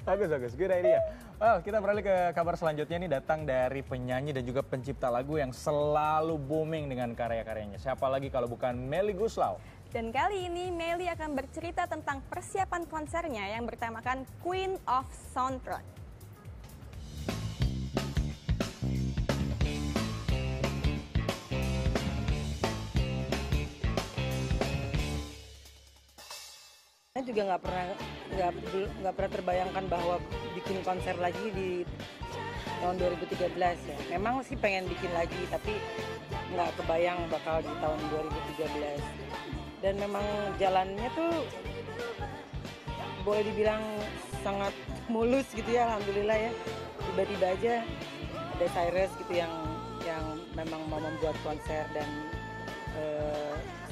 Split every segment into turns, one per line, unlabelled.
Bagus, good idea. Well, kita beralih ke kabar selanjutnya ini datang dari penyanyi dan juga pencipta lagu yang selalu booming dengan karya-karyanya. Siapa lagi kalau bukan Melly Goeslaw.
Dan kali ini Melly akan bercerita tentang persiapan konsernya yang bertemakan Queen of Soundtrack.
Saya juga nggak pernah terbayangkan bahwa bikin konser lagi di tahun 2013 ya. Memang sih pengen bikin lagi, tapi nggak kebayang bakal di tahun 2013. Dan memang jalannya tuh boleh dibilang sangat mulus gitu ya, alhamdulillah ya. Tiba-tiba aja ada Cyrus gitu yang memang mau membuat konser dan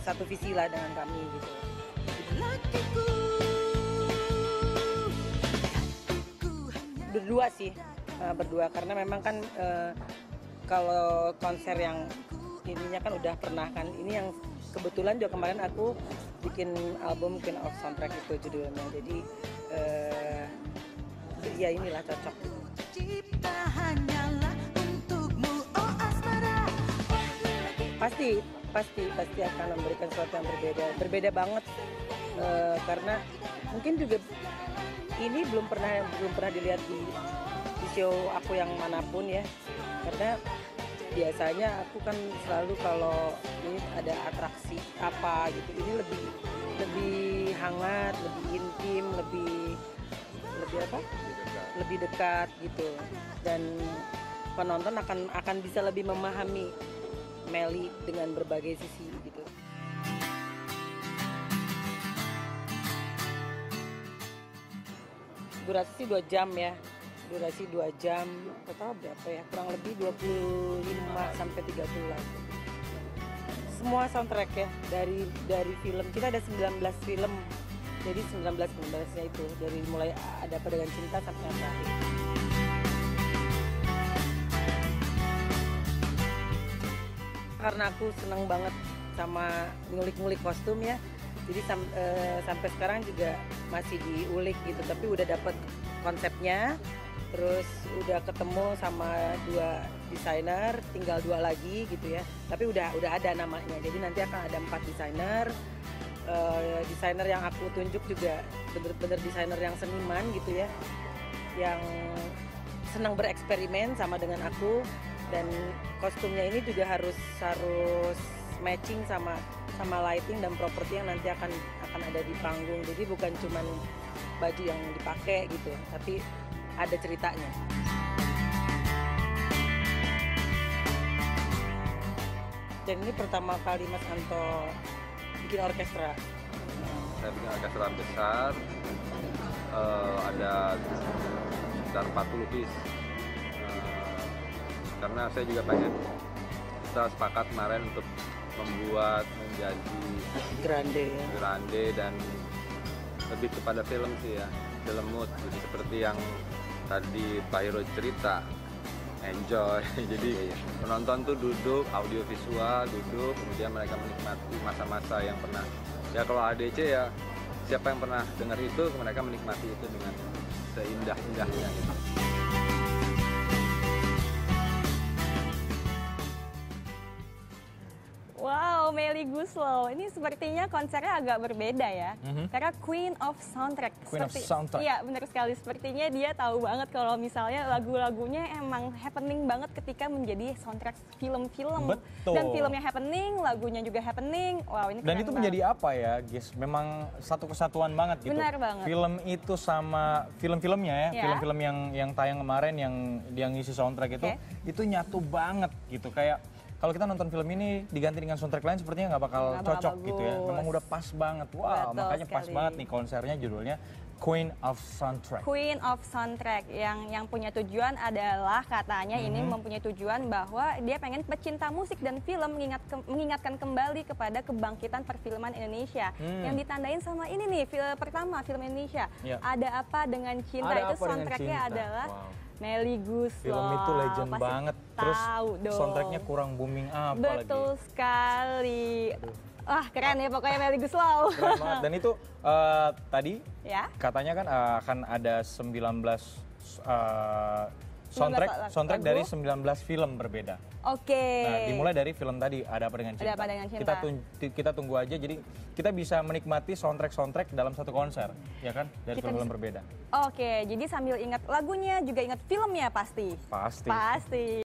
satu visi lah dengan kami gitu. Berdua karena memang kan kalau konser yang ininya kan udah pernah kan, ini yang kebetulan juga kemarin aku bikin album Queen of Soundtrack itu judulnya, jadi ya inilah cocok. Pasti akan memberikan sesuatu yang berbeda banget, karena mungkin juga ini belum pernah dilihat di show aku yang manapun ya, karena biasanya aku kan selalu kalau ini ada atraksi apa gitu, ini lebih hangat, lebih intim, lebih dekat gitu, dan penonton akan bisa lebih memahami Melly dengan berbagai sisi gitu. Durasi 2 jam ya, total berapa ya, kurang lebih 25-30 lagu. Semua soundtrack ya, dari film, kita ada 19 film, jadi 19-nya itu, dari mulai Ada Apa Dengan Cinta sampai yang terakhir. Karena aku seneng banget sama ngulik-ngulik kostum ya, jadi sampai sekarang juga masih diulik gitu, tapi udah dapet konsepnya, terus udah ketemu sama 2 desainer, tinggal 2 lagi gitu ya, tapi udah ada namanya, jadi nanti akan ada 4 desainer. Desainer yang aku tunjuk juga bener-bener desainer yang seniman gitu ya, yang senang bereksperimen sama dengan aku, dan kostumnya ini juga harus matching sama lighting dan properti yang nanti akan ada di panggung. Jadi bukan cuman baju yang dipakai gitu, tapi ada ceritanya. Dan ini pertama kali Mas Anto bikin orkestra.
Saya bikin orkestra besar, ada sekitar 40 piece. Karena saya juga pengen, kita sepakat kemarin untuk membuat menjadi grande dan lebih kepada film sih ya, film mood, jadi seperti yang tadi Pak Hiro cerita, enjoy. Jadi penonton tuh duduk, audio visual duduk, kemudian mereka menikmati masa-masa yang pernah, ya kalau ADC ya siapa yang pernah dengar itu, mereka menikmati itu dengan seindah-indahnya gitu.
Wow, Melly Goeslaw. Ini sepertinya konsernya agak berbeda ya. Karena Queen of Soundtrack. Iya, benar sekali. Sepertinya dia tahu banget kalau misalnya lagu-lagunya emang happening banget ketika menjadi soundtrack film-film.
Betul.
Dan filmnya happening, lagunya juga happening. Wow, ini keren.
Dan itu menjadi apa ya, Gis? Memang satu kesatuan banget gitu.
Benar banget.
Film itu sama film-filmnya ya, film-film yang tayang kemarin yang ngisi soundtrack itu nyatu banget gitu. Kayak kalau kita nonton film ini diganti dengan soundtrack lain sepertinya nggak bakal cocok gitu ya. Memang udah pas banget. Wow, makanya pas banget nih konsernya, judulnya Queen of Soundtrack.
Queen of Soundtrack yang punya tujuan adalah katanya ini mempunyai tujuan bahwa dia pengen pecinta musik dan film mengingatkan kembali kepada kebangkitan perfilman Indonesia. Yang ditandain sama ini nih, film Indonesia. Ada Apa Dengan Cinta, itu soundtracknya adalah Melly Goeslaw.
Film itu legend banget. Terus soundtracknya kurang booming apa lagi?
Betul sekali. Wah keren ya pokoknya Melly Goeslaw.
Keren banget. Dan itu tadi
Ya.
katanya kan akan ada 19 soundtrack
lagu.
dari 19 film berbeda.
Oke.
Nah, dimulai dari film tadi Ada Apa Dengan Cinta.
Ada Apa Dengan Cinta.
Kita tunggu aja, jadi kita bisa menikmati soundtrack dalam satu konser, ya kan? Dari
Kita
film-film
bisa-
berbeda.
Oke, jadi sambil ingat lagunya juga ingat filmnya pasti.
Pasti.
Pasti.